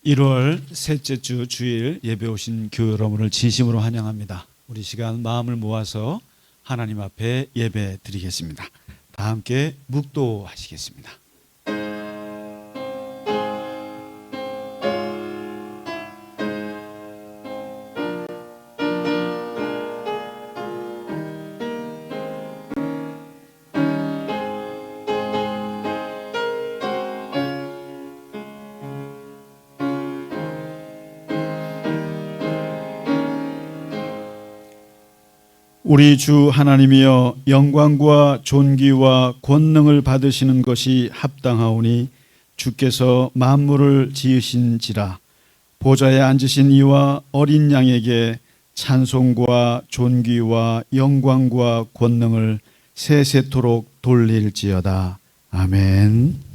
1월 셋째 주 주일 예배 오신 교회 여러분을 진심으로 환영합니다. 우리 시간 마음을 모아서 하나님 앞에 예배 드리겠습니다. 다 함께 묵도하시겠습니다. 우리 주 하나님이여, 영광과 존귀와 권능을 받으시는 것이 합당하오니 주께서 만물을 지으신지라. 보좌에 앉으신 이와 어린 양에게 찬송과 존귀와 영광과 권능을 세세토록 돌릴지어다. 아멘.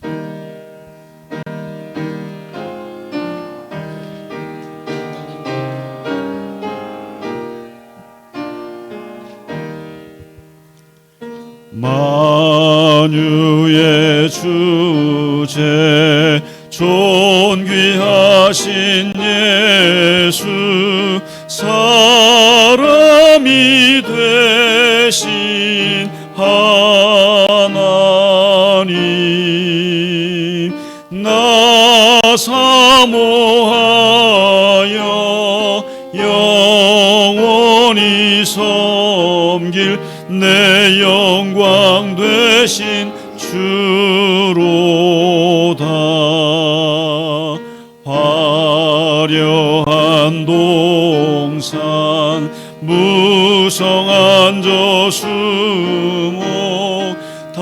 만유의 주제 존귀하신 예수, 사람이 되신 하나님, 나 사모하여 영원히 섬길 내 영광 되신 주로다. 화려한 동산 무성한 저수목 다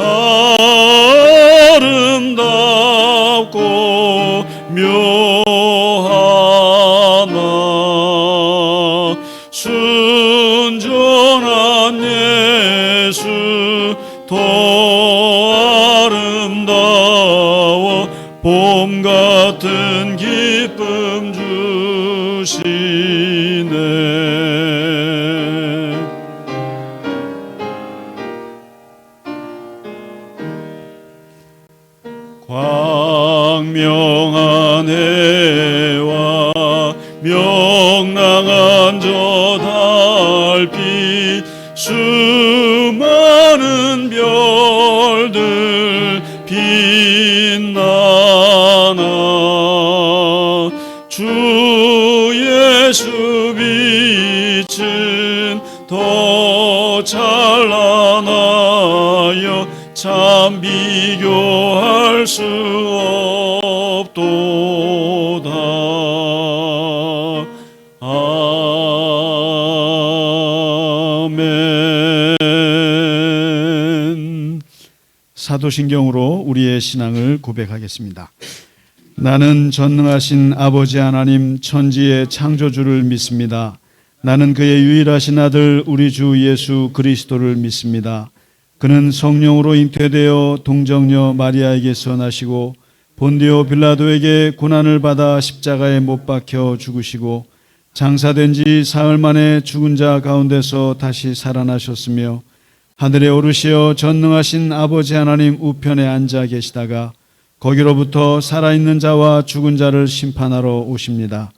아름답고 묘하나 순전한 예수 더 아름다워 봄 같은 기쁨 주시네. 광명한 해와 명랑한 저 달빛 수많은 별들 빛나나 주 예수 빛은 더 찬란하여 참 비교할 수 없도다. 아멘. 사도신경으로 우리의 신앙을 고백하겠습니다. 나는 전능하신 아버지 하나님 천지의 창조주를 믿습니다. 나는 그의 유일하신 아들 우리 주 예수 그리스도를 믿습니다. 그는 성령으로 잉태되어 동정녀 마리아에게서 나시고 본디오 빌라도에게 고난을 받아 십자가에 못 박혀 죽으시고 장사된 지 사흘 만에 죽은 자 가운데서 다시 살아나셨으며 하늘에 오르시어 전능하신 아버지 하나님 우편에 앉아 계시다가 거기로부터 살아있는 자와 죽은 자를 심판하러 오십니다.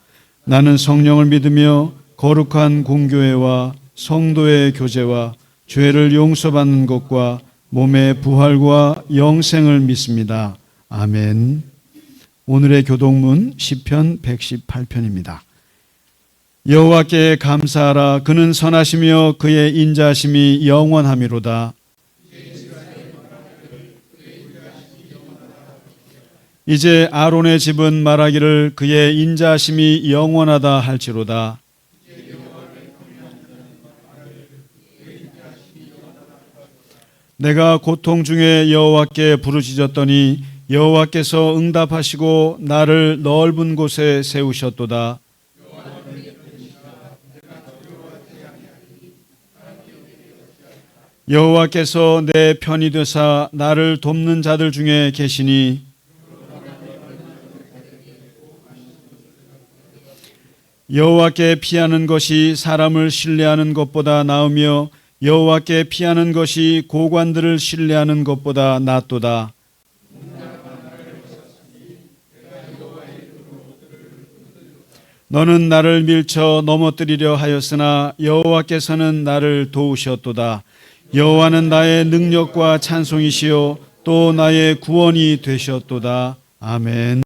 나는 성령을 믿으며 거룩한 공교회와 성도의 교제와 죄를 용서받는 것과 몸의 부활과 영생을 믿습니다. 아멘. 오늘의 교독문 시편 118편입니다. 여호와께 감사하라. 그는 선하시며 그의 인자하심이 영원하미로다. 이제 아론의 집은 말하기를 그의 인자하심이 영원하다 할지로다. 내가 고통 중에 여호와께 부르짖었더니 여호와께서 응답하시고 나를 넓은 곳에 세우셨도다. 여호와께서 내 편이 되사 나를 돕는 자들 중에 계시니 여호와께 피하는 것이 사람을 신뢰하는 것보다 나으며 여호와께 피하는 것이 고관들을 신뢰하는 것보다 낫도다. 너는 나를 밀쳐 넘어뜨리려 하였으나 여호와께서는 나를 도우셨도다. 여호와는 나의 능력과 찬송이시요 또 나의 구원이 되셨도다. 아멘.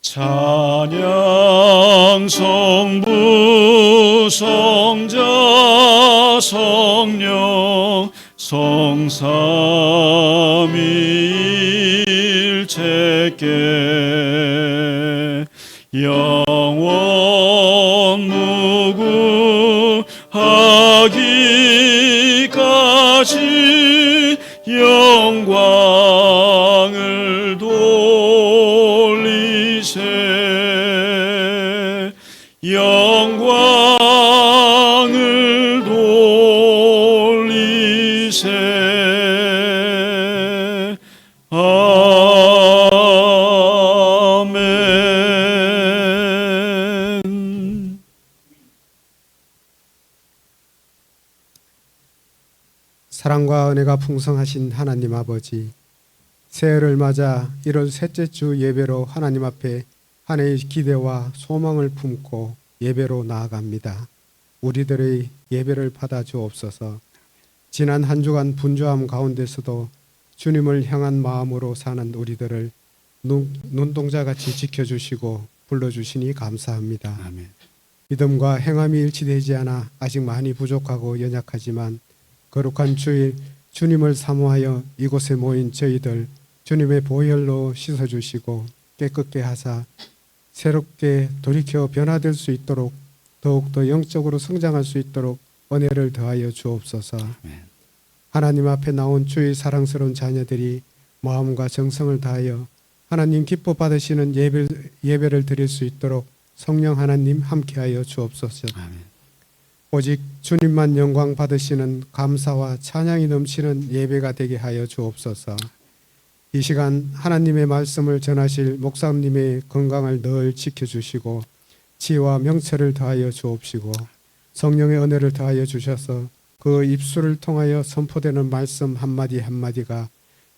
찬양 성부 성자 성령 성삼위일체께 영원 무구하기까지 영광을 돌리세 영광을 돌리세 아멘. 사랑과 은혜가 풍성하신 하나님 아버지, 새해를 맞아 1월 셋째 주 예배로 하나님 앞에 한 해의 기대와 소망을 품고 예배로 나아갑니다. 우리들의 예배를 받아 주옵소서. 지난 한 주간 분주함 가운데서도 주님을 향한 마음으로 사는 우리들을 눈동자같이 지켜주시고 불러주시니 감사합니다. 아멘. 믿음과 행함이 일치되지 않아 아직 많이 부족하고 연약하지만 거룩한 주일 주님을 사모하여 이곳에 모인 저희들 주님의 보혈로 씻어주시고 깨끗게 하사 새롭게 돌이켜 변화될 수 있도록 더욱더 영적으로 성장할 수 있도록 은혜를 더하여 주옵소서. 아멘. 하나님 앞에 나온 주의 사랑스러운 자녀들이 마음과 정성을 다하여 하나님 기뻐 받으시는 예배를 드릴 수 있도록 성령 하나님 함께하여 주옵소서. 아멘. 오직 주님만 영광 받으시는 감사와 찬양이 넘치는 예배가 되게 하여 주옵소서. 이 시간 하나님의 말씀을 전하실 목사님의 건강을 늘 지켜주시고 지혜와 명철을 더하여 주옵시고 성령의 은혜를 더하여 주셔서 그 입술을 통하여 선포되는 말씀 한마디 한마디가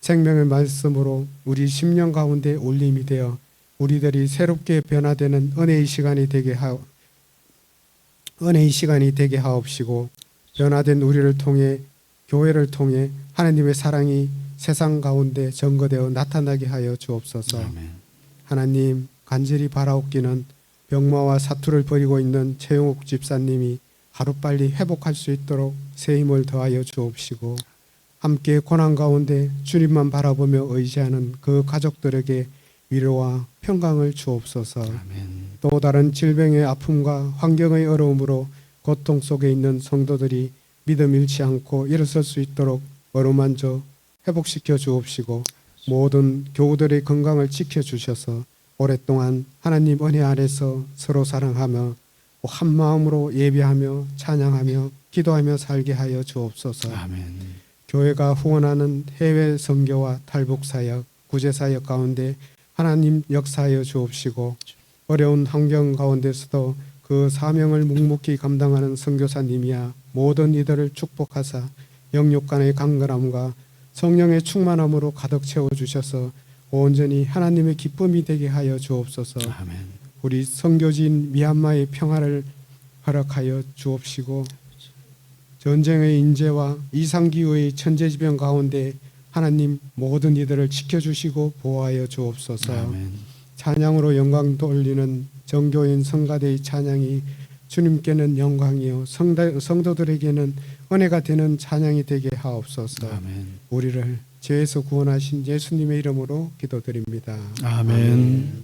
생명의 말씀으로 우리 심령 가운데 울림이 되어 우리들이 새롭게 변화되는 은혜의 시간이 되게 하옵시고 변화된 우리를 통해 교회를 통해 하나님의 사랑이 세상 가운데 증거되어 나타나게 하여 주옵소서. 아멘. 하나님 간절히 바라옵기는 병마와 사투를 벌이고 있는 최용욱 집사님이 하루빨리 회복할 수 있도록 새 힘을 더하여 주옵시고 함께 고난 가운데 주님만 바라보며 의지하는 그 가족들에게 위로와 평강을 주옵소서. 아멘. 또 다른 질병의 아픔과 환경의 어려움으로 고통 속에 있는 성도들이 믿음 잃지 않고 일어설 수 있도록 어루만져 회복시켜 주옵시고 모든 교우들의 건강을 지켜주셔서 오랫동안 하나님 은혜 아래서 서로 사랑하며 한 마음으로 예배하며 찬양하며 기도하며 살게 하여 주옵소서. 아멘. 교회가 후원하는 해외 선교와 탈북 사역, 구제 사역 가운데 하나님 역사하여 주옵시고 어려운 환경 가운데서도 그 사명을 묵묵히 감당하는 선교사님이야 모든 이들을 축복하사 영육간의 강건함과 성령의 충만함으로 가득 채워주셔서 온전히 하나님의 기쁨이 되게 하여 주옵소서. 아멘. 우리 선교지인 미얀마의 평화를 허락하여 주옵시고 전쟁의 인재와 이상기후의 천재지변 가운데 하나님 모든 이들을 지켜주시고 보호하여 주옵소서. 아멘. 찬양으로 영광 돌리는 정교인 성가대의 찬양이 주님께는 영광이요 성도들에게는 은혜가 되는 찬양이 되게 하옵소서. 아멘. 우리를 죄에서 구원하신 예수님의 이름으로 기도드립니다. 아멘.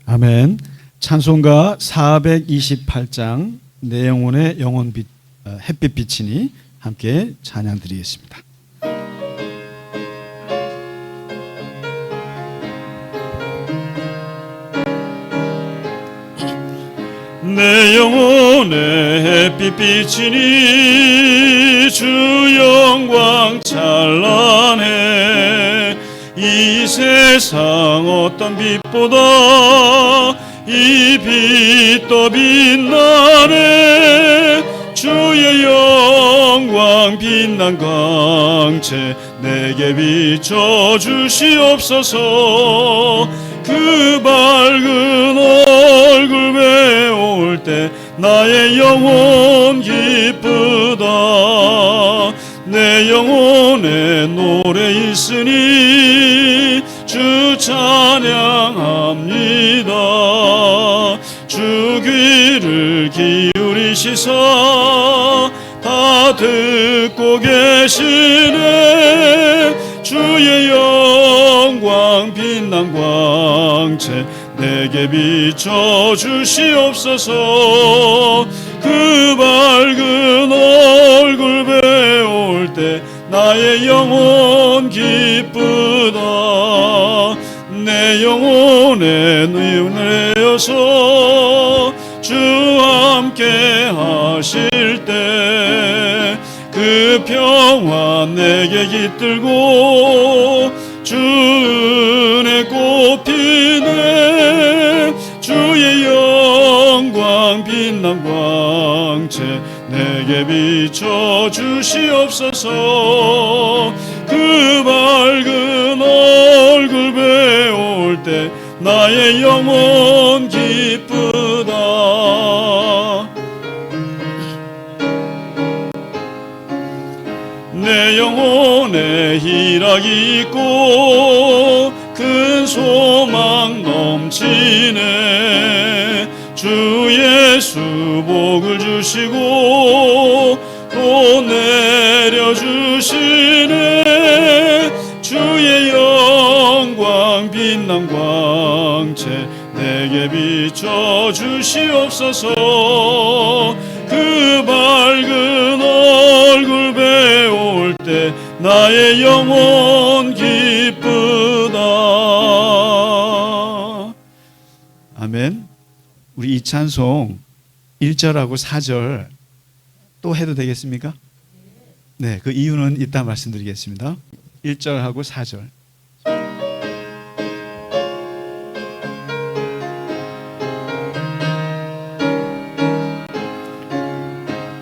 아멘. 찬송가 428장 내 영혼의 영혼빛 햇빛 비치니 함께 찬양 드리겠습니다. 내 영혼의 햇빛 비치니 주 영광 찬란해. 이 세상 어떤 빛보다 이 빛 더 빛나네. 주의 영광 빛난 광채 내게 비춰 주시옵소서. 그 밝은 얼굴 배울 때 나의 영혼 기쁘다. 내 영혼의 노래 있으니 주 찬양합니다. 주 귀를 기울이시사 다 듣고 계시네. 주의 영광 빛난 광채 내게 비춰 주시옵소서. 그 밝은 얼굴 배울 때 나의 영혼 기쁘다. 내 영혼의 눈을 내어서 주 함께 하실 때 그 평화 내게 깃들고 주 은혜 꽃피네. 주의 영광 빛난 광채 내게 비춰 주시옵소서. 그 밝은 얼굴 배울 때 나의 영혼 기쁘다. 내 영혼에 희락이 있고 큰 소망 넘치네. 주 예수 복을 주시고 또 내려주시네. 주의 영광 빛난 광채 내게 비춰 주시옵소서. 그 밝은 얼굴 배울 때 나의 영혼 기쁘다. 아멘. 우리 이 찬송 1절하고 4절 또 해도 되겠습니까? 네, 그 이유는 이따 말씀드리겠습니다. 1절하고 4절.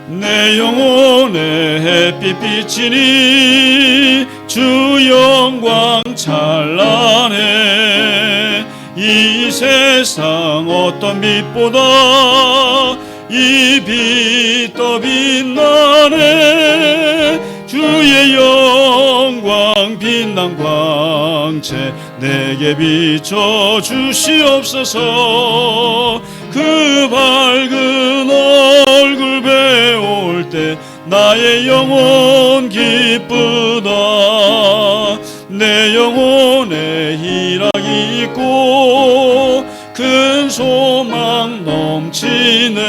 내 영혼의 햇빛 비치니 주 영광 찬란해. 이 세상 어떤 빛보다 이 빛 더 빛나네. 주의 영광 빛난 광채 내게 비춰 주시옵소서. 그 밝은 얼굴 배울 때 나의 영혼 기쁘다. 내 영혼에 희락이 있고 큰 소망 넘치네.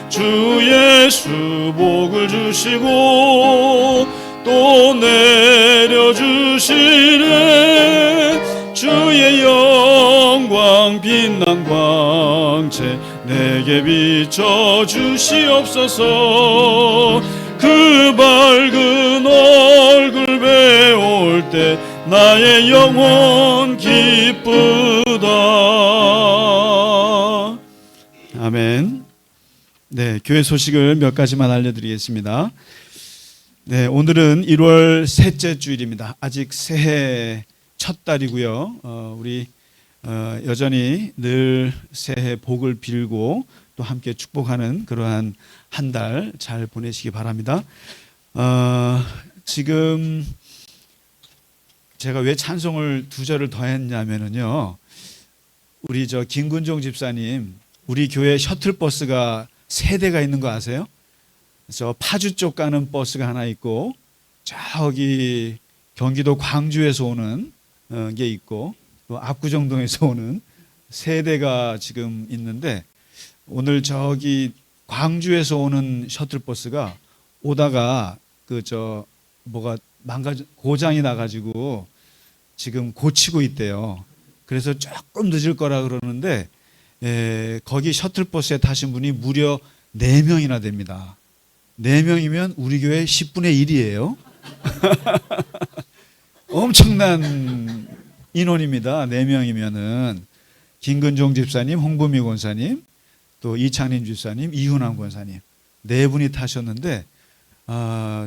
주 예수 복을 주시고 또 내려주시네. 주의 영광 빛난 광채 내게 비춰 주시옵소서. 그 밝은 얼굴 배울 때 나의 영혼 기쁘다. 아멘. 네, 교회 소식을 몇 가지만 알려드리겠습니다. 네, 오늘은 1월 셋째 주일입니다. 아직 새해 첫 달이고요. 우리 여전히 늘 새해 복을 빌고 또 함께 축복하는 그러한 한 달 잘 보내시기 바랍니다. 지금 제가 왜 찬송을 2절을 더 했냐면요, 우리 김근종 집사님, 우리 교회 셔틀버스가 3대가 있는 거 아세요? 저 파주 쪽 가는 버스가 하나 있고, 저기 경기도 광주에서 오는 게 있고, 또 압구정동에서 오는 세대가 지금 있는데 오늘 저기 광주에서 오는 셔틀버스가 오다가 뭐가 고장이 나가지고 지금 고치고 있대요. 그래서 조금 늦을 거라 그러는데 거기 셔틀버스에 타신 분이 무려 4명이나 됩니다. 4명이면 우리 교회 10분의 1이에요. 엄청난 인원입니다. 4명이면은 김근종 집사님, 홍범희 권사님, 또 이창림 집사님, 이훈환 권사님 4분이 타셨는데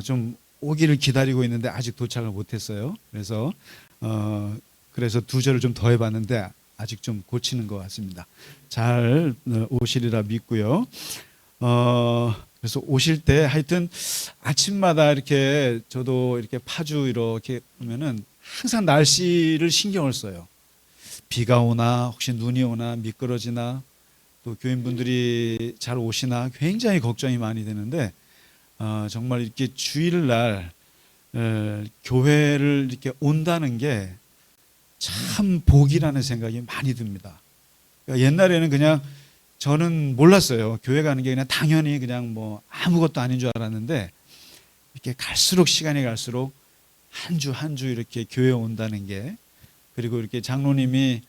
좀 오기를 기다리고 있는데 아직 도착을 못했어요. 그래서 2절을 좀 더 해봤는데 아직 좀 고치는 것 같습니다. 잘 오시리라 믿고요. 그래서 오실 때 하여튼 아침마다 이렇게 저도 이렇게 파주 이렇게 보면은 항상 날씨를 신경을 써요. 비가 오나 혹시 눈이 오나 미끄러지나 또 교인분들이 잘 오시나 굉장히 걱정이 많이 되는데 정말 이렇게 주일날 교회를 이렇게 온다는 게 참 복이라는 생각이 많이 듭니다. 그러니까 옛날에는 그냥 저는 몰랐어요. 교회 가는 게 그냥 당연히 그냥 뭐 아무것도 아닌 줄 알았는데 이렇게 갈수록 시간이 갈수록 한 주 한 주 이렇게 교회에 온다는 게 그리고 이렇게 장로님이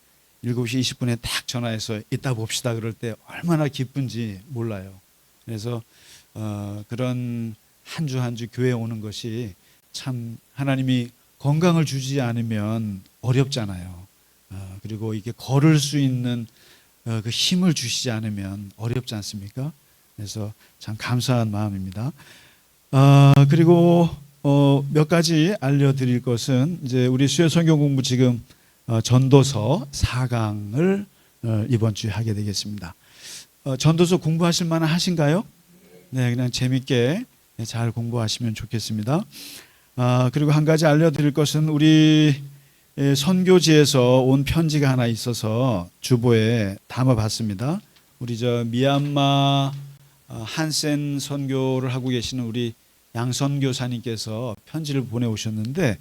7시 20분에 딱 전화해서 이따 봅시다 그럴 때 얼마나 기쁜지 몰라요. 그래서 그런 한 주 한 주 교회에 오는 것이 참 하나님이 건강을 주지 않으면 어렵잖아요. 그리고 이게 걸을 수 있는 그 힘을 주시지 않으면 어렵지 않습니까? 그래서 참 감사한 마음입니다. 그리고 몇 가지 알려드릴 것은 이제 우리 수요 성경 공부 지금 전도서 4강을 이번 주에 하게 되겠습니다. 전도서 공부하실 만한 하신가요? 네, 그냥 재밌게 잘 공부하시면 좋겠습니다. 그리고 한 가지 알려드릴 것은 우리 선교지에서 온 편지가 하나 있어서 주보에 담아봤습니다. 우리 미얀마 한센 선교를 하고 계시는 우리 양선교사님께서 편지를 보내오셨는데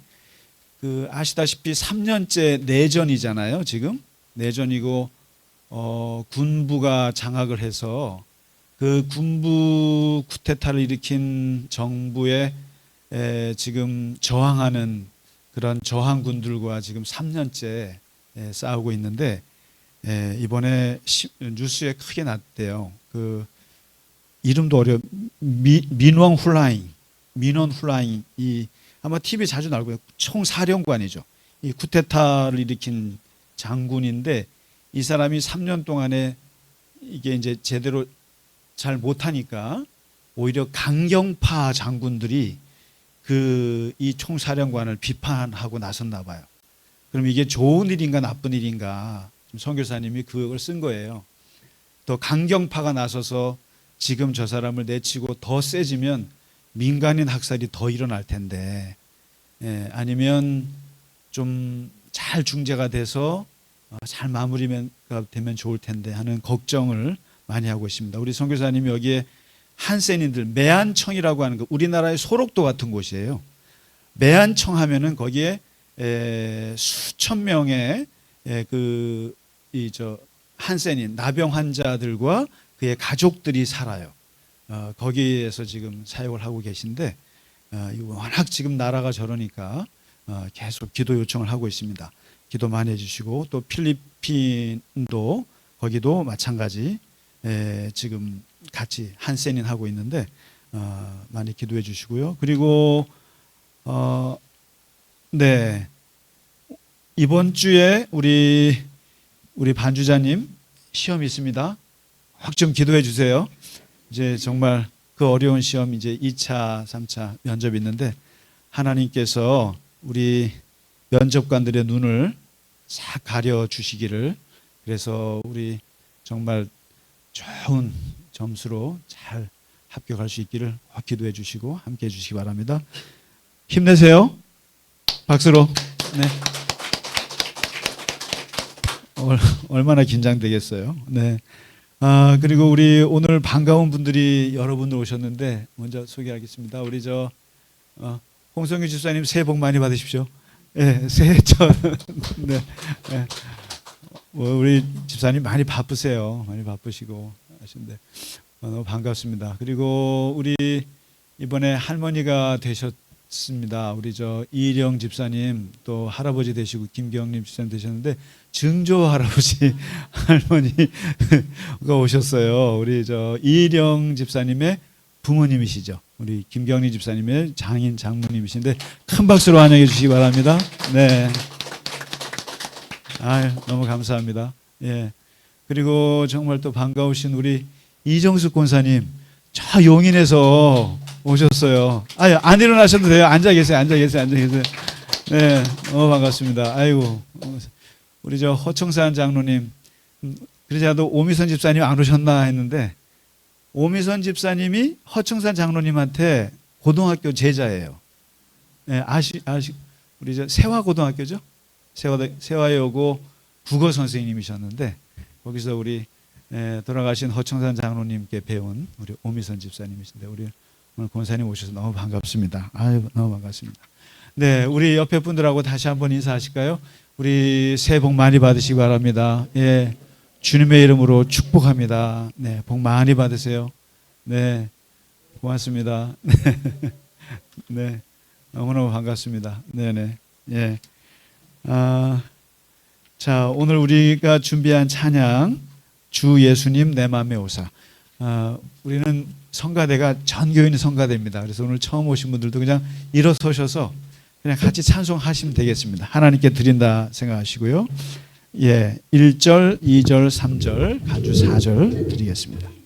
아시다시피 3년째 내전이잖아요. 지금 내전이고 군부가 장악을 해서 그 군부 쿠데타를 일으킨 정부에 지금 저항하는 그런 저항군들과 지금 3년째 싸우고 있는데 이번에 뉴스에 크게 났대요. 그 이름도 어려워. 민원 훌라잉 이 아마 TV에 자주 나올 거예요. 총사령관이죠. 이 쿠데타를 일으킨 장군인데 이 사람이 3년 동안에 이게 이제 제대로 잘 못하니까 오히려 강경파 장군들이 이 총사령관을 비판하고 나섰나 봐요. 그럼 이게 좋은 일인가 나쁜 일인가 선교사님이 그걸 쓴 거예요. 더 강경파가 나서서 지금 저 사람을 내치고 더 세지면 민간인 학살이 더 일어날 텐데 아니면 좀 잘 중재가 돼서 잘 마무리가 되면 좋을 텐데 하는 걱정을 많이 하고 있습니다. 우리 선교사님이 여기에 한센인들 매안청이라고 하는 거 우리나라의 소록도 같은 곳이에요. 매안청 하면은 거기에 수천 명의 한센인 나병 환자들과 그의 가족들이 살아요. 거기에서 지금 사역을 하고 계신데 워낙 지금 나라가 저러니까 계속 기도 요청을 하고 있습니다. 기도 많이 해주시고 또 필리핀도 거기도 마찬가지 지금 같이 한센인 하고 있는데 많이 기도해 주시고요. 그리고 네 이번 주에 우리 반주자님 시험 있습니다. 확 좀 기도해 주세요. 이제 정말 그 어려운 시험 이제 2차, 3차 면접이 있는데 하나님께서 우리 면접관들의 눈을 싹 가려 주시기를 그래서 우리 정말 좋은 점수로 잘 합격할 수 있기를 기도해 주시고 함께 해 주시기 바랍니다. 힘내세요. 박수로. 네. 얼마나 긴장되겠어요. 네. 그리고 우리 오늘 반가운 분들이 여러분들 오셨는데 먼저 소개하겠습니다. 우리 홍성규 집사님 새해 복 많이 받으십시오. 네, 새해 첫 네, 네. 우리 집사님 많이 바쁘세요. 많이 바쁘시고 하신데 너무 반갑습니다. 그리고 우리 이번에 할머니가 되셨습니다. 우리 이일영 집사님 또 할아버지 되시고 김경림 집사님 되셨는데 증조 할아버지 할머니가 오셨어요. 우리 이일영 집사님의 부모님이시죠. 우리 김경림 집사님의 장인 장모님이신데 큰 박수로 환영해 주시기 바랍니다. 네. 너무 감사합니다. 예. 그리고 정말 또 반가우신 우리 이정숙 권사님, 저 용인에서 오셨어요. 안 일어나셔도 돼요. 앉아 계세요. 네, 너무 반갑습니다. 아이고, 우리 허청산 장로님, 그러자도 오미선 집사님 안 오셨나 했는데, 오미선 집사님이 허청산 장로님한테 고등학교 제자예요. 네, 우리 세화고등학교죠? 세화여고 국어 선생님이셨는데 거기서 우리 돌아가신 허청산 장로님께 배운 우리 오미선 집사님이신데 우리 오늘 권사님 오셔서 너무 반갑습니다. 너무 반갑습니다. 네, 우리 옆에 분들하고 다시 한번 인사하실까요? 우리 새해 복 많이 받으시기 바랍니다. 예, 주님의 이름으로 축복합니다. 네, 복 많이 받으세요. 네, 고맙습니다. 네, 너무너무 반갑습니다. 네네. 예. 자, 오늘 우리가 준비한 찬양 주 예수님 내 맘에 오사. 우리는 성가대가 전 교인의 성가대입니다. 그래서 오늘 처음 오신 분들도 그냥 일어서셔서 그냥 같이 찬송하시면 되겠습니다. 하나님께 드린다 생각하시고요. 예, 1절, 2절, 3절, 가주 4절 드리겠습니다.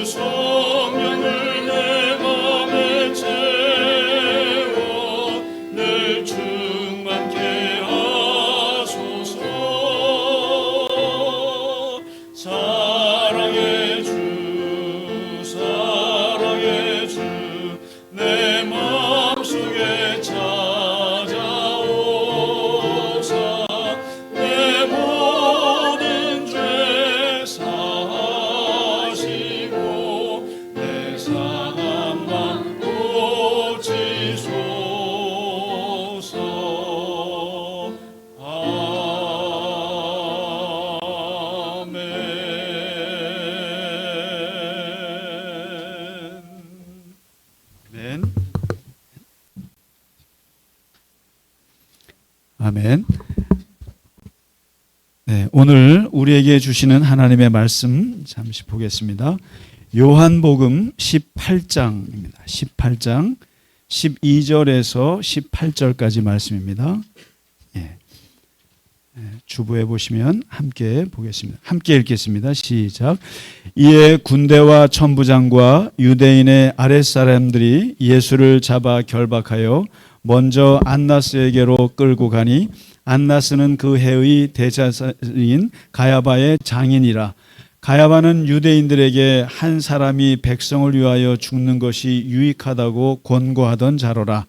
성령을 내 맘에 채워 늘 충만케 하소서. 사랑의 주 내 마음속에 찾아오사 내 모든 죄 사하시고 내 사함만 고치소서. 아멘. 아멘. 네, 오늘 우리에게 주시는 하나님의 말씀 잠시 보겠습니다. 요한복음 18장입니다. 18장 12절에서 18절까지 말씀입니다. 예. 주보에 보시면 함께 보겠습니다. 함께 읽겠습니다. 시작. 이에 군대와 천부장과 유대인의 아랫사람들이 예수를 잡아 결박하여 먼저 안나스에게로 끌고 가니 안나스는 그 해의 대제사장인 가야바의 장인이라. 가야바는 유대인들에게 한 사람이 백성을 위하여 죽는 것이 유익하다고 권고하던 자로라.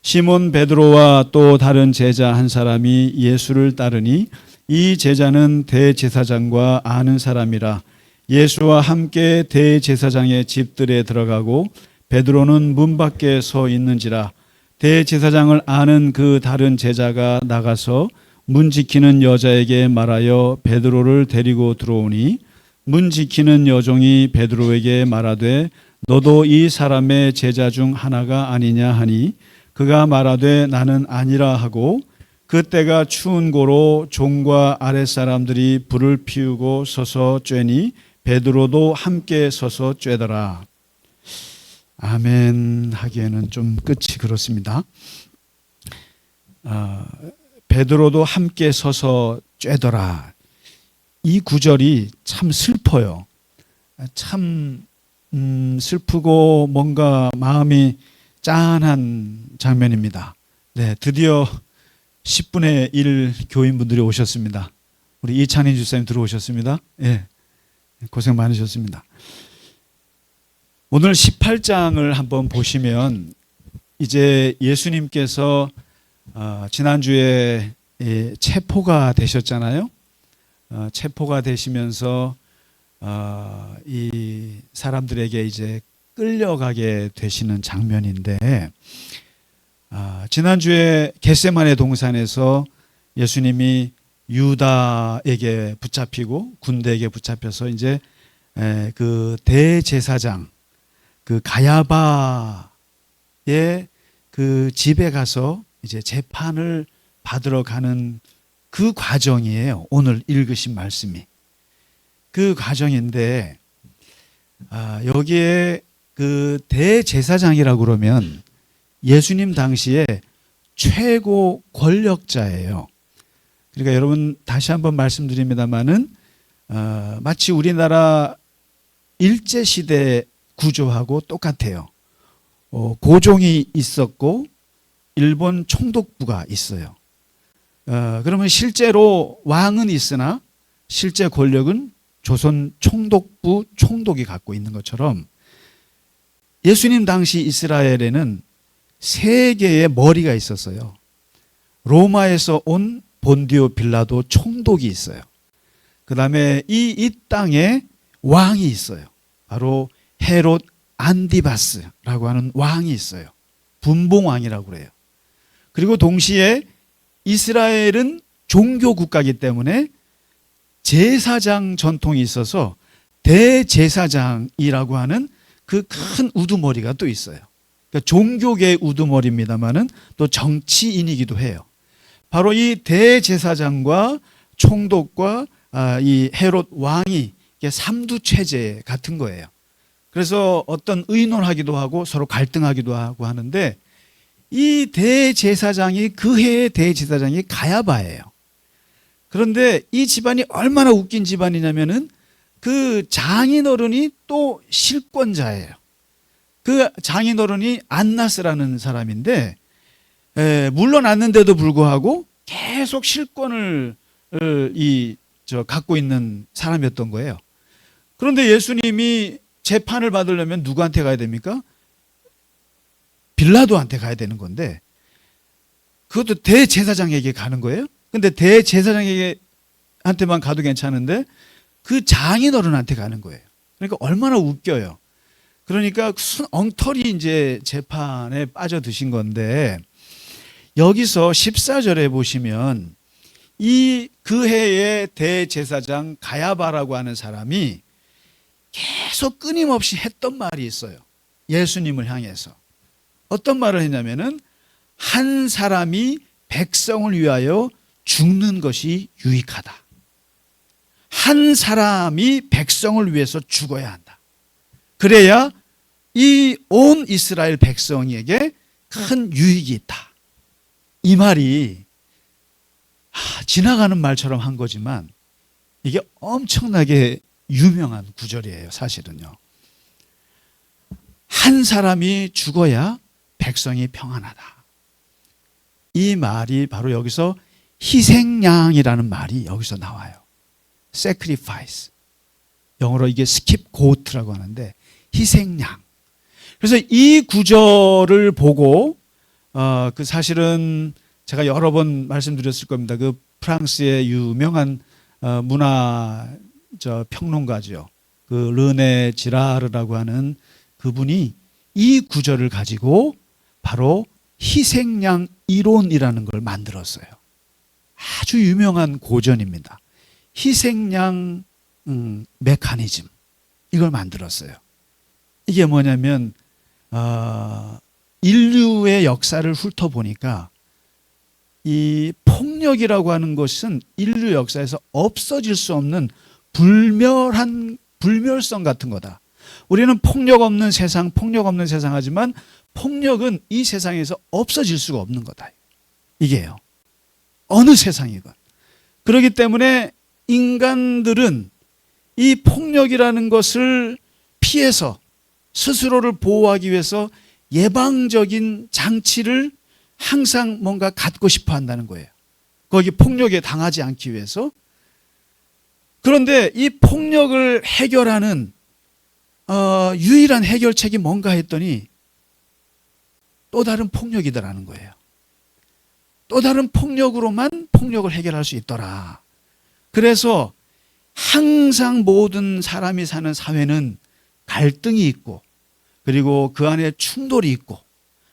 시몬 베드로와 또 다른 제자 한 사람이 예수를 따르니 이 제자는 대제사장과 아는 사람이라. 예수와 함께 대제사장의 집들에 들어가고 베드로는 문 밖에 서 있는지라. 대제사장을 아는 그 다른 제자가 나가서 문 지키는 여자에게 말하여 베드로를 데리고 들어오니 문 지키는 여종이 베드로에게 말하되 너도 이 사람의 제자 중 하나가 아니냐 하니 그가 말하되 나는 아니라 하고 그때가 추운 고로 종과 아랫사람들이 불을 피우고 서서 쬐니 베드로도 함께 서서 쬐더라. 아멘 하기에는 좀 끝이 그렇습니다. 베드로도 함께 서서 쬐더라. 이 구절이 참 슬퍼요. 참 슬프고 뭔가 마음이 짠한 장면입니다. 네, 드디어 10분의 1 교인분들이 오셨습니다. 우리 이찬희 주사님 들어오셨습니다. 예, 고생 많으셨습니다. 오늘 18장을 한번 보시면 이제 예수님께서 지난주에 체포가 되셨잖아요. 체포가 되시면서 이 사람들에게 이제 끌려가게 되시는 장면인데 지난주에 겟세마네 동산에서 예수님이 유다에게 붙잡히고 군대에게 붙잡혀서 이제 그 대제사장 그 가야바의 그 집에 가서 이제 재판을 받으러 가는 그 과정이에요. 오늘 읽으신 말씀이 그 과정인데 여기에 그 대제사장이라고 그러면 예수님 당시에 최고 권력자예요. 그러니까 여러분 다시 한번 말씀드립니다마는 마치 우리나라 일제시대 구조하고 똑같아요. 고종이 있었고 일본 총독부가 있어요. 그러면 실제로 왕은 있으나 실제 권력은 조선 총독부 총독이 갖고 있는 것처럼 예수님 당시 이스라엘에는 세 개의 머리가 있었어요. 로마에서 온 본디오 빌라도 총독이 있어요. 그 다음에 이 땅에 왕이 있어요. 바로 헤롯 안디바스라고 하는 왕이 있어요. 분봉왕이라고 그래요. 그리고 동시에 이스라엘은 종교 국가이기 때문에 제사장 전통이 있어서 대제사장이라고 하는 그 큰 우두머리가 또 있어요. 그러니까 종교계의 우두머리입니다만은 또 정치인이기도 해요. 바로 이 대제사장과 총독과 이 헤롯 왕이 삼두 체제 같은 거예요. 그래서 어떤 의논하기도 하고 서로 갈등하기도 하고 하는데 이 대제사장이 그 해의 대제사장이 가야바예요. 그런데 이 집안이 얼마나 웃긴 집안이냐면은 그 장인어른이 또 실권자예요. 그 장인어른이 안나스라는 사람인데 물러났는데도 불구하고 계속 실권을 갖고 있는 사람이었던 거예요. 그런데 예수님이 재판을 받으려면 누구한테 가야 됩니까? 빌라도한테 가야 되는 건데 그것도 대제사장에게 가는 거예요. 근데 대제사장에게한테만 가도 괜찮은데 그 장인어른한테 가는 거예요. 그러니까 얼마나 웃겨요. 그러니까 엉터리 이제 재판에 빠져드신 건데 여기서 14절에 보시면 그 해의 대제사장 가야바라고 하는 사람이 계속 끊임없이 했던 말이 있어요. 예수님을 향해서. 어떤 말을 했냐면은 한 사람이 백성을 위하여 죽는 것이 유익하다. 한 사람이 백성을 위해서 죽어야 한다. 그래야 이 온 이스라엘 백성에게 큰 유익이 있다. 이 말이 지나가는 말처럼 한 거지만 이게 엄청나게 유명한 구절이에요. 사실은요. 한 사람이 죽어야 백성이 평안하다. 이 말이 바로 여기서 희생양이라는 말이 여기서 나와요. sacrifice. 영어로 이게 scapegoat라고 하는데 희생양. 그래서 이 구절을 보고 그 사실은 제가 여러 번 말씀드렸을 겁니다. 그 프랑스의 유명한 문화 평론가죠. 그 르네 지라르라고 하는 그분이 이 구절을 가지고 바로 희생양 이론이라는 걸 만들었어요. 아주 유명한 고전입니다. 희생양 메커니즘 이걸 만들었어요. 이게 뭐냐면 인류의 역사를 훑어보니까 이 폭력이라고 하는 것은 인류 역사에서 없어질 수 없는 불멸성 같은 거다. 우리는 폭력 없는 세상 하지만 폭력은 이 세상에서 없어질 수가 없는 거다. 이게요. 어느 세상이건. 그렇기 때문에 인간들은 이 폭력이라는 것을 피해서 스스로를 보호하기 위해서 예방적인 장치를 항상 뭔가 갖고 싶어 한다는 거예요. 거기 폭력에 당하지 않기 위해서. 그런데 이 폭력을 해결하는 유일한 해결책이 뭔가 했더니 또 다른 폭력이더라는 거예요. 또 다른 폭력으로만 폭력을 해결할 수 있더라. 그래서 항상 모든 사람이 사는 사회는 갈등이 있고 그리고 그 안에 충돌이 있고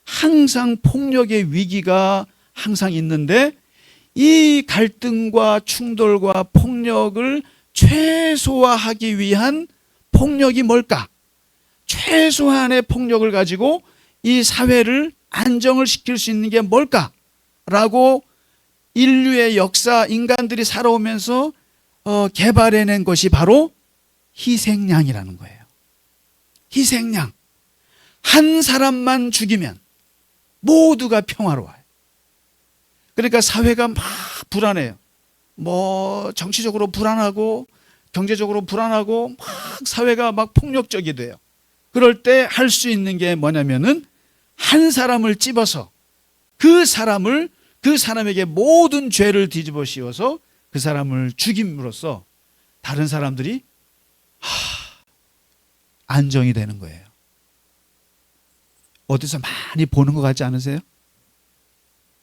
항상 폭력의 위기가 항상 있는데 이 갈등과 충돌과 폭력을 최소화하기 위한 폭력이 뭘까? 최소한의 폭력을 가지고 이 사회를 안정을 시킬 수 있는 게 뭘까? 라고 인류의 역사, 인간들이 살아오면서 개발해낸 것이 바로 희생양이라는 거예요. 희생양. 한 사람만 죽이면 모두가 평화로워요. 그러니까 사회가 막 불안해요. 정치적으로 불안하고 경제적으로 불안하고 막 사회가 막 폭력적이 돼요. 그럴 때 할 수 있는 게 뭐냐면은 한 사람을 찝어서 그 사람에게 모든 죄를 뒤집어 씌워서 그 사람을 죽임으로써 다른 사람들이 안정이 되는 거예요. 어디서 많이 보는 것 같지 않으세요?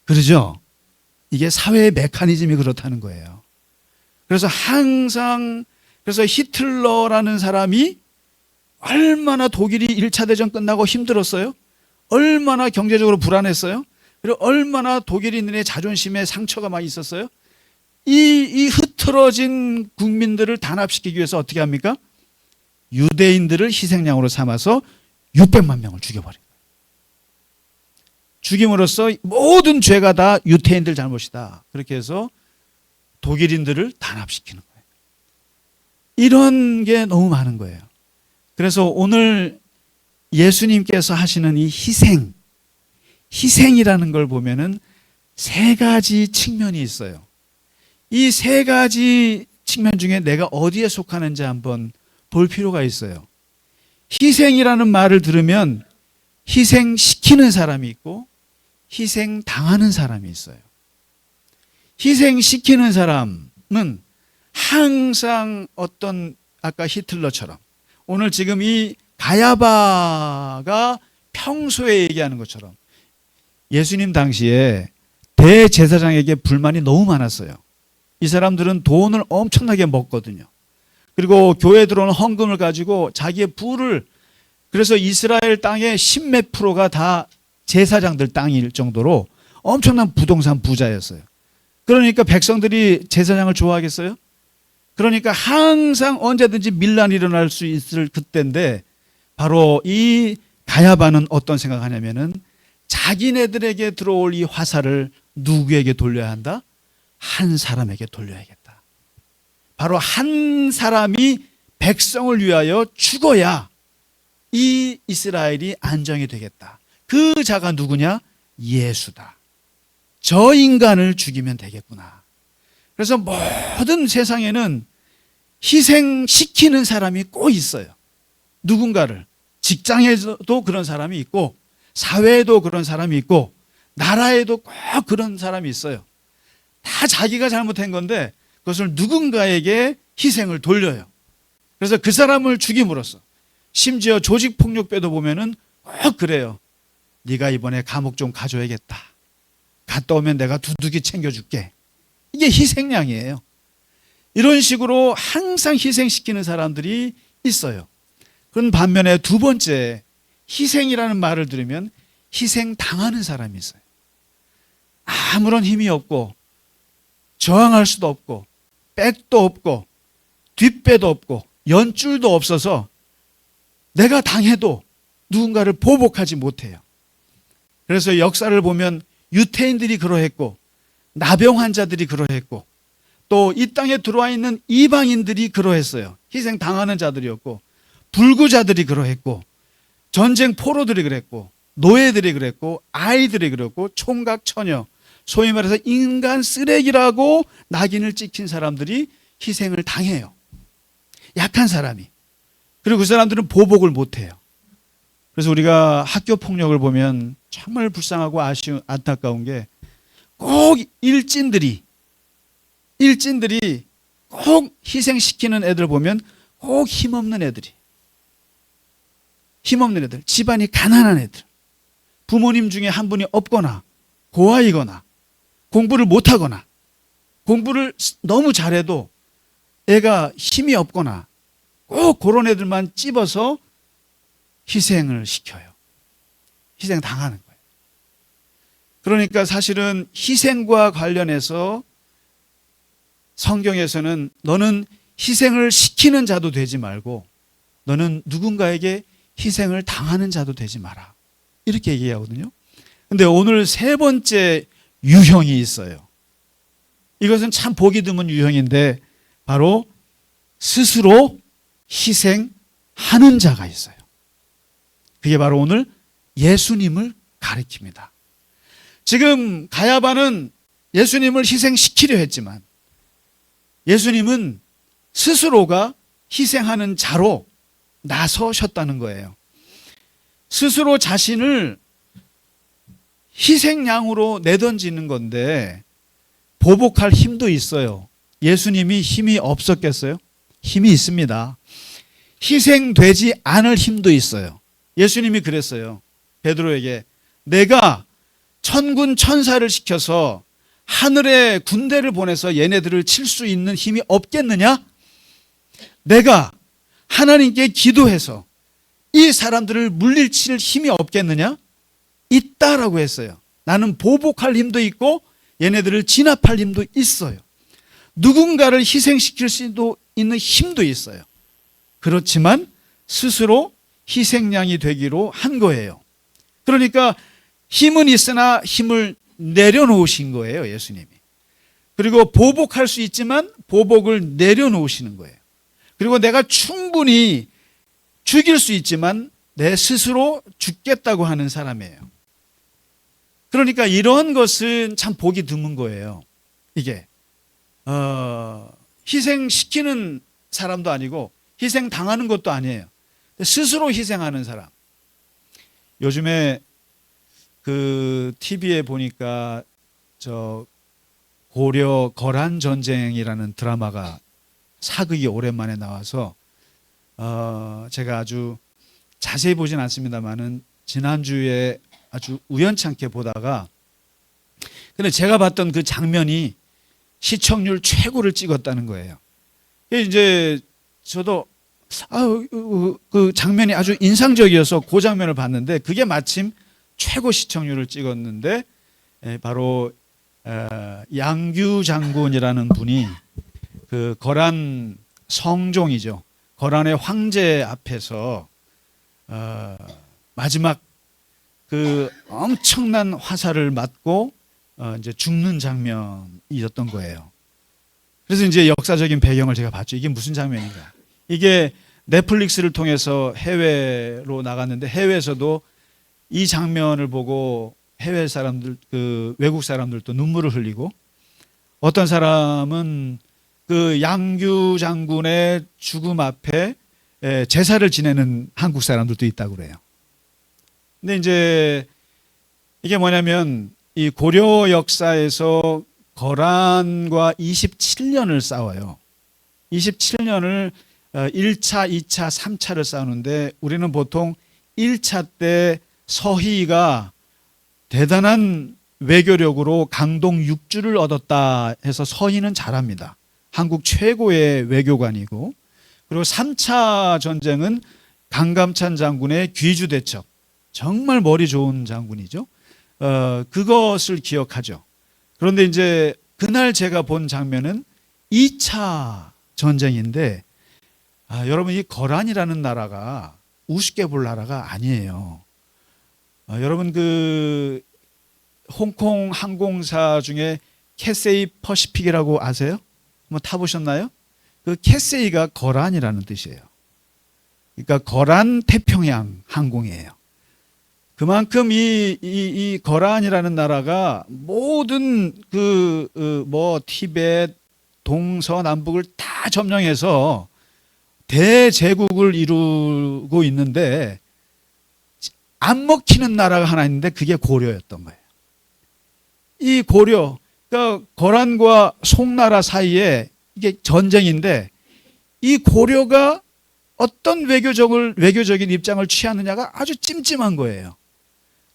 그러죠? 이게 사회의 메커니즘이 그렇다는 거예요. 그래서 그래서 히틀러라는 사람이 얼마나 독일이 1차 대전 끝나고 힘들었어요? 얼마나 경제적으로 불안했어요? 그리고 얼마나 독일인들의 자존심에 상처가 많이 있었어요? 이 흐트러진 국민들을 단합시키기 위해서 어떻게 합니까? 유대인들을 희생양으로 삼아서 600만 명을 죽여버려요. 죽임으로써 모든 죄가 다 유태인들 잘못이다. 그렇게 해서 독일인들을 단합시키는 거예요. 이런 게 너무 많은 거예요. 그래서 오늘 예수님께서 하시는 이 희생이라는 걸 보면은 세 가지 측면이 있어요. 이 세 가지 측면 중에 내가 어디에 속하는지 한번 볼 필요가 있어요. 희생이라는 말을 들으면 희생시키는 사람이 있고 희생당하는 사람이 있어요. 희생시키는 사람은 항상 어떤 아까 히틀러처럼 오늘 지금 이 가야바가 평소에 얘기하는 것처럼 예수님 당시에 대제사장에게 불만이 너무 많았어요. 이 사람들은 돈을 엄청나게 먹거든요. 그리고 교회에 들어오는 헌금을 가지고 자기의 부를, 그래서 이스라엘 땅의 10몇 프로가 다 제사장들 땅일 정도로 엄청난 부동산 부자였어요. 그러니까 백성들이 제사장을 좋아하겠어요? 그러니까 항상 언제든지 밀란이 일어날 수 있을 그때인데 바로 이 가야바는 어떤 생각하냐면은 자기네들에게 들어올 이 화살을 누구에게 돌려야 한다? 한 사람에게 돌려야겠다. 바로 한 사람이 백성을 위하여 죽어야 이 이스라엘이 안정이 되겠다. 그 자가 누구냐? 예수다. 저 인간을 죽이면 되겠구나. 그래서 모든 세상에는 희생시키는 사람이 꼭 있어요. 누군가를. 직장에서도 그런 사람이 있고 사회에도 그런 사람이 있고 나라에도 꼭 그런 사람이 있어요. 다 자기가 잘못한 건데 그것을 누군가에게 희생을 돌려요. 그래서 그 사람을 죽임으로써 심지어 조직폭력배도 보면은 꼭 그래요. 네가 이번에 감옥 좀 가줘야겠다. 갔다 오면 내가 두둑이 챙겨줄게. 이게 희생양이에요. 이런 식으로 항상 희생시키는 사람들이 있어요. 그런 반면에 두 번째, 희생이라는 말을 들으면 희생당하는 사람이 있어요. 아무런 힘이 없고 저항할 수도 없고 백도 없고 뒷배도 없고 연줄도 없어서 내가 당해도 누군가를 보복하지 못해요. 그래서 역사를 보면 유태인들이 그러했고 나병 환자들이 그러했고 또 이 땅에 들어와 있는 이방인들이 그러했어요. 희생당하는 자들이었고 불구자들이 그러했고 전쟁 포로들이 그랬고 노예들이 그랬고 아이들이 그랬고 총각 처녀, 소위 말해서 인간 쓰레기라고 낙인을 찍힌 사람들이 희생을 당해요. 약한 사람이. 그리고 그 사람들은 보복을 못해요. 그래서 우리가 학교 폭력을 보면 정말 불쌍하고 안타까운 게 꼭 일진들이 꼭 희생시키는 애들 보면 꼭 힘없는 애들, 집안이 가난한 애들, 부모님 중에 한 분이 없거나 고아이거나 공부를 못하거나 공부를 너무 잘해도 애가 힘이 없거나 꼭 그런 애들만 찝어서 희생을 시켜요. 희생당하는 거예요. 그러니까 사실은 희생과 관련해서 성경에서는 너는 희생을 시키는 자도 되지 말고 너는 누군가에게 희생을 당하는 자도 되지 마라. 이렇게 얘기하거든요. 근데 오늘 세 번째 유형이 있어요. 이것은 참 보기 드문 유형인데 바로 스스로 희생하는 자가 있어요. 그게 바로 오늘 예수님을 가리킵니다. 지금 가야바는 예수님을 희생시키려 했지만 예수님은 스스로가 희생하는 자로 나서셨다는 거예요. 스스로 자신을 희생양으로 내던지는 건데 보복할 힘도 있어요. 예수님이 힘이 없었겠어요? 힘이 있습니다. 희생되지 않을 힘도 있어요. 예수님이 그랬어요. 베드로에게 내가 천군 천사를 시켜서 하늘에 군대를 보내서 얘네들을 칠 수 있는 힘이 없겠느냐? 내가 하나님께 기도해서 이 사람들을 물리칠 힘이 없겠느냐? 있다라고 했어요. 나는 보복할 힘도 있고 얘네들을 진압할 힘도 있어요. 누군가를 희생시킬 수도 있는 힘도 있어요. 그렇지만 스스로 희생양이 되기로 한 거예요. 그러니까 힘은 있으나 힘을 내려놓으신 거예요, 예수님이. 그리고 보복할 수 있지만 보복을 내려놓으시는 거예요. 그리고 내가 충분히 죽일 수 있지만 내 스스로 죽겠다고 하는 사람이에요. 그러니까 이런 것은 참 보기 드문 거예요. 이게 희생시키는 사람도 아니고 희생 당하는 것도 아니에요. 스스로 희생하는 사람. 요즘에 그 TV에 보니까 저 고려 거란 전쟁이라는 드라마가 사극이 오랜만에 나와서 제가 아주 자세히 보진 않습니다만은 지난주에 아주 우연찮게 보다가 근데 제가 봤던 그 장면이 시청률 최고를 찍었다는 거예요. 이제 저도 그 장면이 아주 인상적이어서 그 장면을 봤는데 그게 마침 최고 시청률을 찍었는데 바로 양규 장군이라는 분이 그 거란 성종이죠. 거란의 황제 앞에서 마지막 그 엄청난 화살을 맞고 이제 죽는 장면이었던 거예요. 그래서 이제 역사적인 배경을 제가 봤죠. 이게 무슨 장면인가? 이게 넷플릭스를 통해서 해외로 나갔는데 해외에서도 이 장면을 보고 해외 사람들, 그 외국 사람들도 눈물을 흘리고 어떤 사람은 그 양규 장군의 죽음 앞에 제사를 지내는 한국 사람들도 있다고 그래요. 근데 이제 이게 뭐냐면 이 고려 역사에서 거란과 27년을 싸워요. 27년을 1차, 2차, 3차를 싸우는데 우리는 보통 1차 때 서희가 대단한 외교력으로 강동 6주를 얻었다 해서 서희는 잘합니다. 한국 최고의 외교관이고 그리고 3차 전쟁은 강감찬 장군의 귀주대첩 정말 머리 좋은 장군이죠. 그것을 기억하죠. 그런데 이제 그날 제가 본 장면은 2차 전쟁인데 여러분 이 거란이라는 나라가 우습게 볼 나라가 아니에요. 여러분 그 홍콩 항공사 중에 캐세이 퍼시픽이라고 아세요? 한번 타보셨나요? 그 캐세이가 거란이라는 뜻이에요. 그러니까 거란 태평양 항공이에요. 그만큼 이 거란이라는 나라가 모든 뭐 티베트, 동서남북을 다 점령해서 대제국을 이루고 있는데 안 먹히는 나라가 하나 있는데 그게 고려였던 거예요. 이 고려, 그러니까 거란과 송나라 사이에 이게 전쟁인데 이 고려가 어떤 외교적인 입장을 취하느냐가 아주 찜찜한 거예요.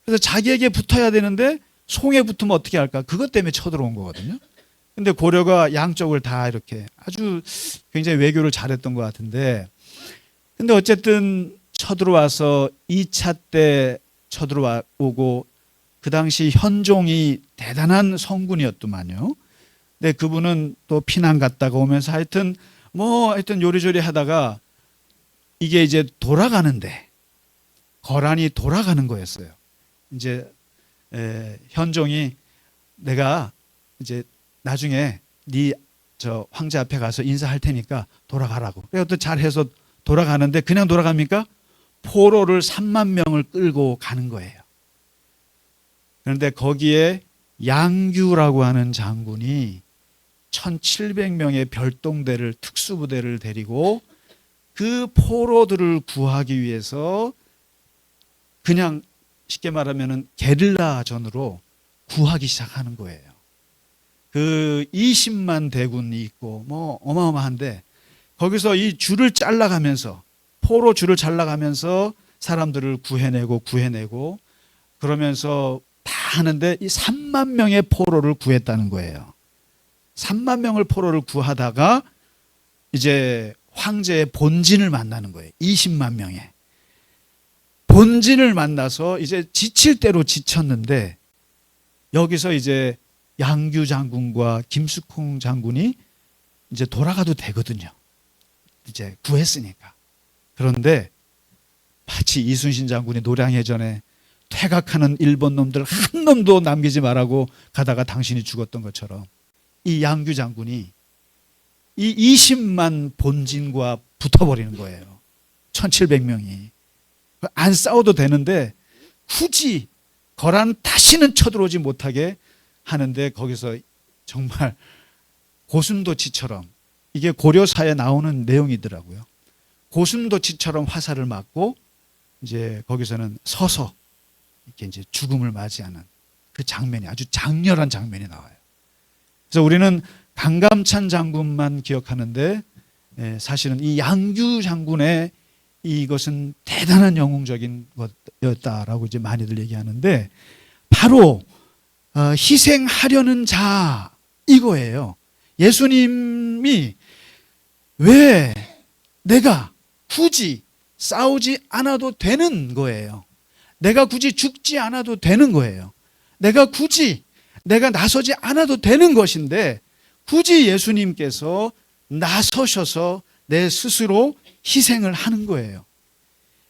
그래서 자기에게 붙어야 되는데 송에 붙으면 어떻게 할까? 그것 때문에 쳐들어온 거거든요. 근데 고려가 양쪽을 다 이렇게 아주 굉장히 외교를 잘했던 것 같은데 근데 어쨌든 쳐들어와서 2차 때 쳐들어오고 그 당시 현종이 대단한 성군이었더만요. 근데 그분은 또 피난 갔다가 오면서 하여튼 요리조리 하다가 이게 이제 돌아가는데 거란이 돌아가는 거였어요. 이제 현종이 내가 이제 나중에 네 저 황제 앞에 가서 인사할 테니까 돌아가라고. 그래서 또 잘해서 돌아가는데 그냥 돌아갑니까? 포로를 3만 명을 끌고 가는 거예요. 그런데 거기에 양규라고 하는 장군이 1700명의 별동대를 특수부대를 데리고 그 포로들을 구하기 위해서 그냥 쉽게 말하면 게릴라전으로 구하기 시작하는 거예요. 그 20만 대군이 있고 뭐 어마어마한데 거기서 이 줄을 잘라가면서 포로 줄을 잘라가면서 사람들을 구해내고 그러면서 다 하는데 이 3만 명의 포로를 구했다는 거예요. 3만 명을 포로를 구하다가 이제 황제의 본진을 만나는 거예요. 20만 명의 본진을 만나서 이제 지칠 대로 지쳤는데 여기서 이제 양규 장군과 김숙홍 장군이 이제 돌아가도 되거든요. 이제 구했으니까. 그런데 마치 이순신 장군이 노량해전에 퇴각하는 일본 놈들 한 놈도 남기지 말라고 가다가 당신이 죽었던 것처럼 이 양규 장군이 이 20만 본진과 붙어버리는 거예요. 1700명이. 안 싸워도 되는데 굳이 거란 다시는 쳐들어오지 못하게 하는데 거기서 정말 고슴도치처럼 이게 고려사에 나오는 내용이더라고요. 고슴도치처럼 화살을 맞고 이제 거기서는 서서 이렇게 이제 죽음을 맞이하는 그 장면이 아주 장렬한 장면이 나와요. 그래서 우리는 강감찬 장군만 기억하는데 사실은 이 양규 장군의 이것은 대단한 영웅적인 것이었다라고 이제 많이들 얘기하는데 바로 희생하려는 자 이거예요. 예수님이 왜 내가 굳이 싸우지 않아도 되는 거예요. 내가 굳이 죽지 않아도 되는 거예요. 내가 나서지 않아도 되는 것인데 굳이 예수님께서 나서셔서 내 스스로 희생을 하는 거예요.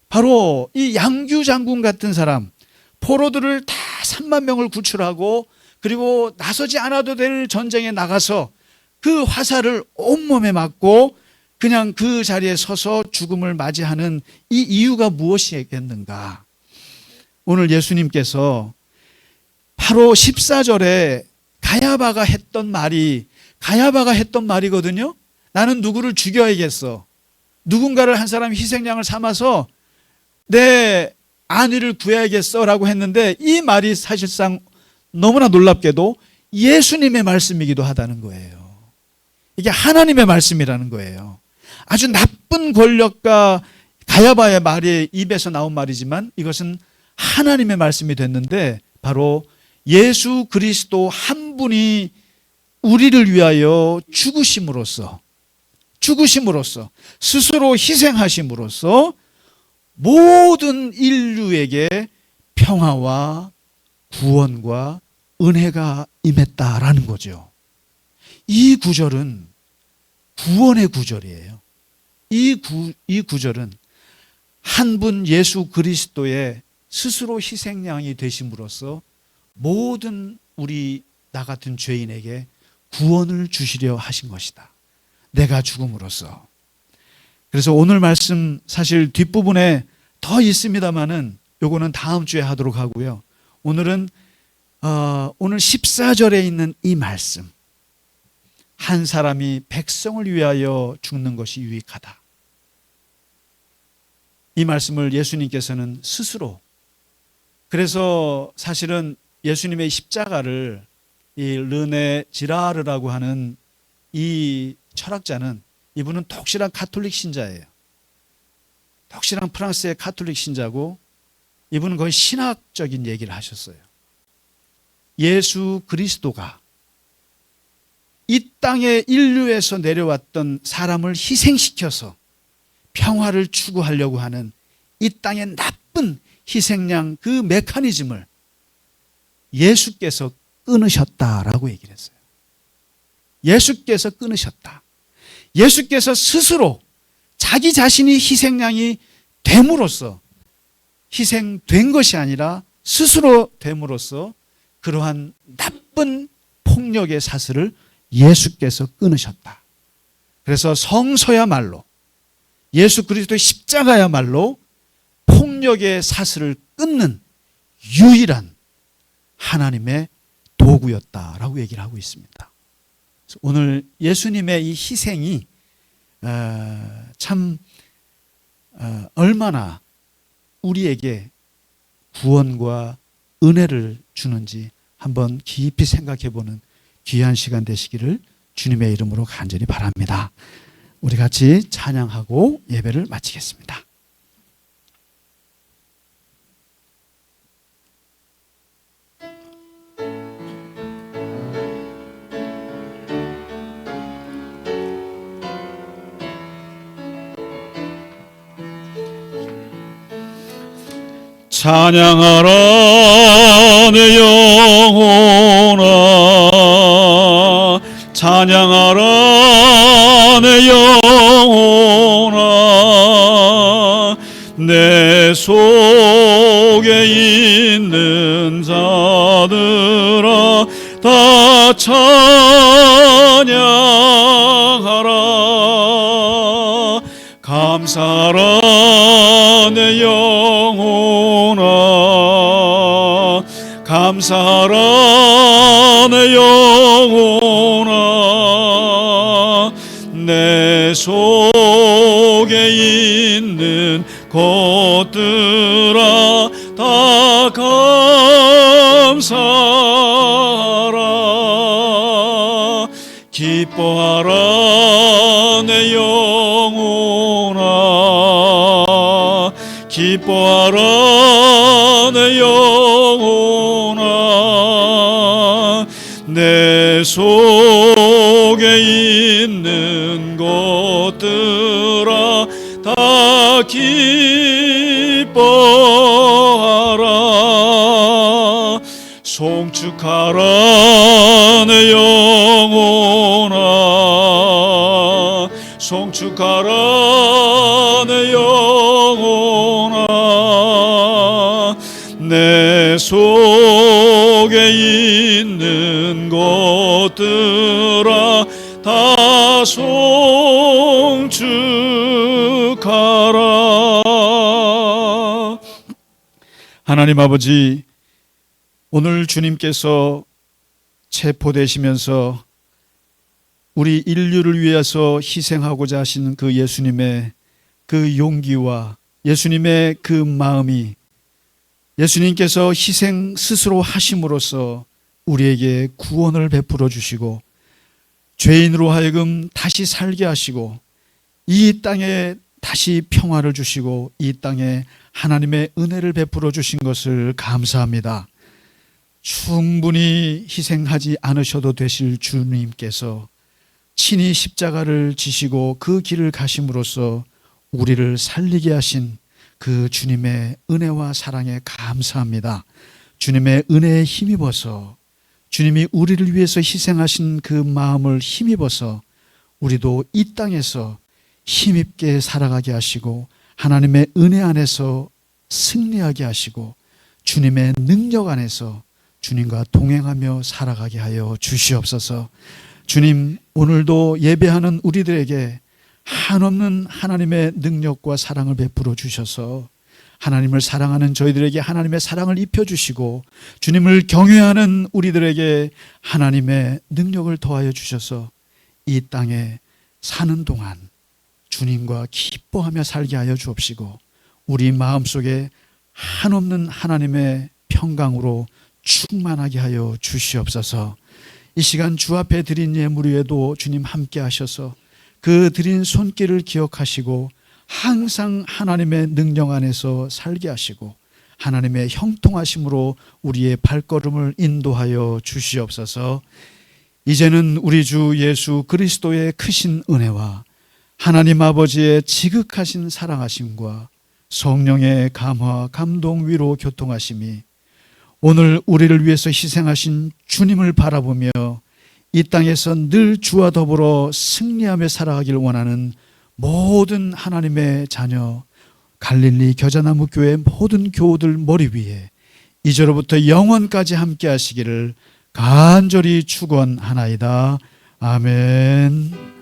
바로 이 양규 장군 같은 사람, 포로들을 다 3만 명을 구출하고 그리고 나서지 않아도 될 전쟁에 나가서 그 화살을 온몸에 맞고 그냥 그 자리에 서서 죽음을 맞이하는 이 이유가 무엇이겠는가? 오늘 예수님께서 바로 14절에 가야바가 했던 말이거든요. 나는 누구를 죽여야겠어. 누군가를 한 사람 희생양을 삼아서 내 안위를 구해야겠어 라고 했는데 이 말이 사실상 너무나 놀랍게도 예수님의 말씀이기도 하다는 거예요. 이게 하나님의 말씀이라는 거예요. 아주 나쁜 권력과 가야바의 말이 입에서 나온 말이지만 이것은 하나님의 말씀이 됐는데 바로 예수 그리스도 한 분이 우리를 위하여 죽으심으로써 스스로 희생하심으로써 모든 인류에게 평화와 구원과 은혜가 임했다라는 거죠. 이 구절은 구원의 구절이에요. 이 구절은 한 분 예수 그리스도의 스스로 희생양이 되심으로써 모든 우리 나 같은 죄인에게 구원을 주시려 하신 것이다. 내가 죽음으로써. 그래서 오늘 말씀 사실 뒷부분에 더 있습니다만은 요거는 다음 주에 하도록 하고요. 오늘은 오늘 14절에 있는 이 말씀. 한 사람이 백성을 위하여 죽는 것이 유익하다. 이 말씀을 예수님께서는 스스로 그래서 사실은 예수님의 십자가를 이 르네 지라르라고 하는 이 철학자는 이분은 독실한 가톨릭 신자예요. 독실한 프랑스의 가톨릭 신자고 이분은 거의 신학적인 얘기를 하셨어요. 예수 그리스도가 이 땅의 인류에서 내려왔던 사람을 희생시켜서 평화를 추구하려고 하는 이 땅의 나쁜 희생양 그 메커니즘을 예수께서 끊으셨다라고 얘기를 했어요. 예수께서 끊으셨다. 예수께서 스스로 자기 자신이 희생양이 됨으로써 희생된 것이 아니라 스스로 됨으로써 그러한 나쁜 폭력의 사슬을 예수께서 끊으셨다. 그래서 성서야말로 예수 그리스도의 십자가야말로 폭력의 사슬을 끊는 유일한 하나님의 도구였다라고 얘기를 하고 있습니다. 오늘 예수님의 이 희생이 참 얼마나 우리에게 구원과 은혜를 주는지 한번 깊이 생각해보는 귀한 시간 되시기를 주님의 이름으로 간절히 바랍니다. 우리 같이 찬양하고 예배를 마치겠습니다. 찬양하라 내 영혼아, 찬양하라 내 영혼아, 내 속에 있는 자들아 다 찬양하라. 감사하라 내 영혼아, 감사하라 내 영혼아, 내 속 속에 있는 것들아 다 감사하라. 기뻐하라 내 영혼아, 기뻐하라 내 영혼아. 내 속에 있는 것들아 다 기뻐하라. 송축하라 내 영혼아, 송축하라 내 영혼아. 내 속에 있는 것들아 다 송축하라. 하나님 아버지, 오늘 주님께서 체포되시면서 우리 인류를 위해서 희생하고자 하신 그 예수님의 그 용기와 예수님의 그 마음이, 예수님께서 희생 스스로 하심으로써 우리에게 구원을 베풀어 주시고 죄인으로 하여금 다시 살게 하시고 이 땅에 다시 평화를 주시고 이 땅에 하나님의 은혜를 베풀어 주신 것을 감사합니다. 충분히 희생하지 않으셔도 되실 주님께서 친히 십자가를 지시고 그 길을 가심으로써 우리를 살리게 하신 그 주님의 은혜와 사랑에 감사합니다. 주님의 은혜에 힘입어서, 주님이 우리를 위해서 희생하신 그 마음을 힘입어서 우리도 이 땅에서 힘있게 살아가게 하시고 하나님의 은혜 안에서 승리하게 하시고 주님의 능력 안에서 주님과 동행하며 살아가게 하여 주시옵소서. 주님, 오늘도 예배하는 우리들에게 한없는 하나님의 능력과 사랑을 베풀어 주셔서 하나님을 사랑하는 저희들에게 하나님의 사랑을 입혀주시고 주님을 경외하는 우리들에게 하나님의 능력을 더하여 주셔서 이 땅에 사는 동안 주님과 기뻐하며 살게 하여 주옵시고 우리 마음속에 한없는 하나님의 평강으로 충만하게 하여 주시옵소서. 이 시간 주 앞에 드린 예물 위에도 주님 함께 하셔서 그 드린 손길을 기억하시고 항상 하나님의 능력 안에서 살게 하시고 하나님의 형통하심으로 우리의 발걸음을 인도하여 주시옵소서. 이제는 우리 주 예수 그리스도의 크신 은혜와 하나님 아버지의 지극하신 사랑하심과 성령의 감화, 감동, 위로, 교통하심이 오늘 우리를 위해서 희생하신 주님을 바라보며 이 땅에서 늘 주와 더불어 승리하며 살아가길 원하는 모든 하나님의 자녀 갈릴리 겨자나무 교회 모든 교우들 머리 위에 이제로부터 영원까지 함께 하시기를 간절히 축원하나이다. 아멘.